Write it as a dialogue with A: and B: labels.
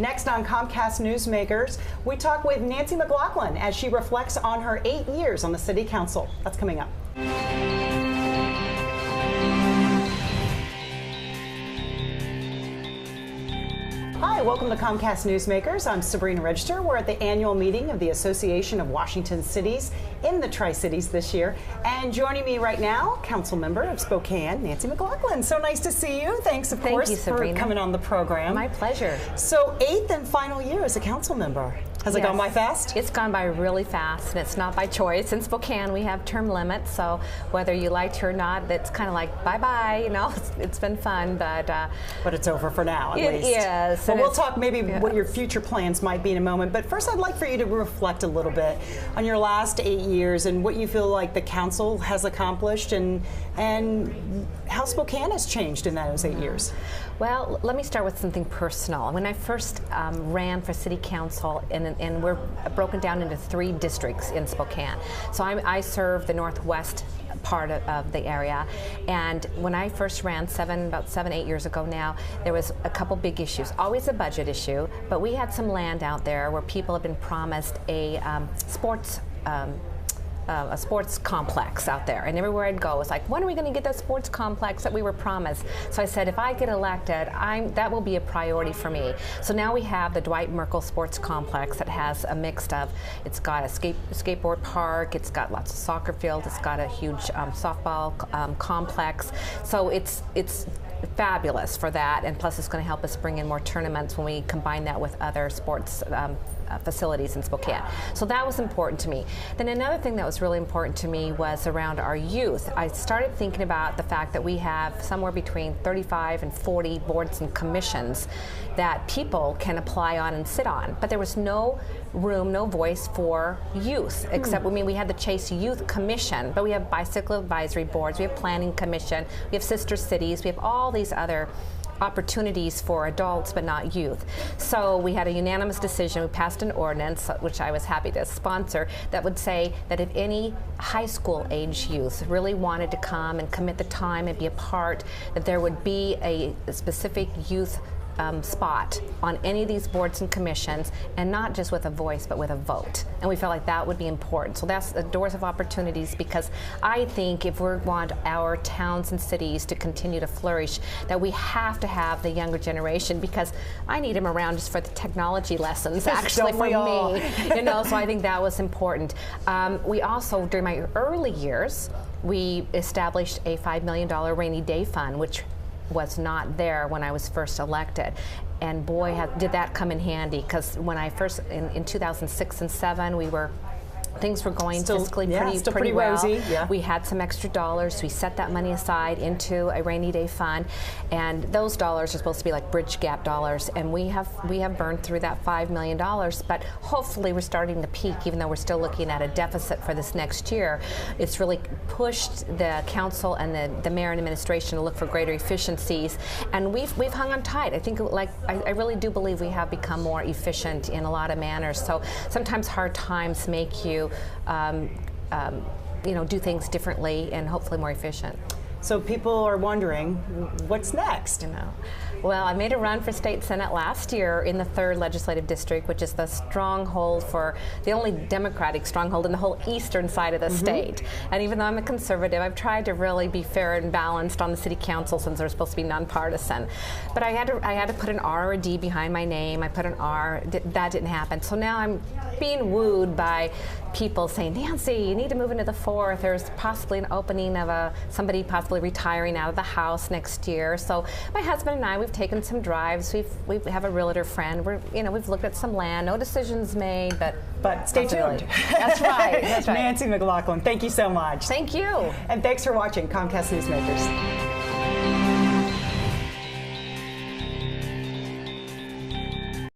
A: Next on Comcast Newsmakers, we talk with Nancy McLaughlin as she reflects on her 8 years on the City Council. That's coming up. Hi, welcome to Comcast Newsmakers. I'm Sabrina Register. We're at the annual meeting of the Association of Washington Cities in the Tri-Cities this year. And joining me right now, Councilmember of Spokane, Nancy McLaughlin. So nice to see you. Thanks, of course, for coming on the program.
B: My pleasure.
A: So 8th and final year as a council member. Has it gone by fast?
B: It's gone by really fast, and it's not by choice. In Spokane, we have term limits, so whether you like to or not, it's kind of like bye-bye, you know. It's been fun, but
A: it's over for now, at least.
B: It is.
A: Well, we'll talk maybe what your future plans might be in a moment, but first I'd like for you to reflect a little bit on your last 8 years and what you feel like the council has accomplished and how Spokane has changed in those 8 years.
B: Well, let me start with something personal. When I first ran for city council, and we're broken down into 3 districts in Spokane. So I serve the northwest part of the area, and when I first ran about 7-8 years ago now, there was a couple big issues. Always a budget issue, but we had some land out there where people have been promised a sports complex out there, and everywhere I'd go, it's like, when are we going to get that sports complex that we were promised? So I said, if I get elected, that will be a priority for me. So now we have the Dwight Merkel Sports Complex that has a mix of, it's got a skateboard park, it's got lots of soccer fields, it's got a huge softball complex. So it's fabulous for that, and plus it's going to help us bring in more tournaments when we combine that with other sports facilities in Spokane. So that was important to me. Then another thing that was really important to me was around our youth. I started thinking about the fact that we have somewhere between 35 and 40 boards and commissions that people can apply on and sit on, but there was no room, no voice for youth, except, we had the Chase Youth Commission, but we have bicycle advisory boards, we have planning commission, we have sister cities, we have all these other opportunities for adults but not youth. So we had a unanimous decision. We passed an ordinance, which I was happy to sponsor, that would say that if any high school age youth really wanted to come and commit the time and be a part, that there would be a specific youth spot on any of these boards and commissions, and not just with a voice but with a vote. And we felt like that would be important. So that's the doors of opportunities, because I think if we want our towns and cities to continue to flourish, that we have to have the younger generation, because I need them around just for the technology lessons, actually, for me. You know, so I think that was important. We also, during my early years, we established a $5 million rainy day fund, which was not there when I was first elected. And boy, did that come in handy, because when I first, in 2006 and 2007, things were going fiscally pretty well.
A: Rosy,
B: We had some extra dollars. We set that money aside into a rainy day fund, and those dollars are supposed to be like bridge gap dollars. And we have burned through that $5 million. But hopefully, we're starting to peak, even though we're still looking at a deficit for this next year. It's really pushed the council and the mayor and administration to look for greater efficiencies, and we've hung on tight. I think, I really do believe we have become more efficient in a lot of manners. So sometimes hard times make you do things differently and hopefully more efficient.
A: So people are wondering, what's next?
B: Well, I made a run for state senate last year in the 3rd legislative district, which is the stronghold the only Democratic stronghold in the whole eastern side of the state. And even though I'm a conservative, I've tried to really be fair and balanced on the city council, since they're supposed to be nonpartisan. But I had to put an R or a D behind my name. I put an R. That didn't happen. So now I'm being wooed by people saying, Nancy, you need to move into the 4th. There's possibly an opening of somebody possibly retiring out of the House next year. So my husband and I, we've taken some drives. We have a realtor friend. We've looked at some land. No decisions made, but
A: stay tuned.
B: That's right. That's right.
A: Nancy McLaughlin, thank you so much.
B: Thank you.
A: And thanks for watching Comcast Newsmakers.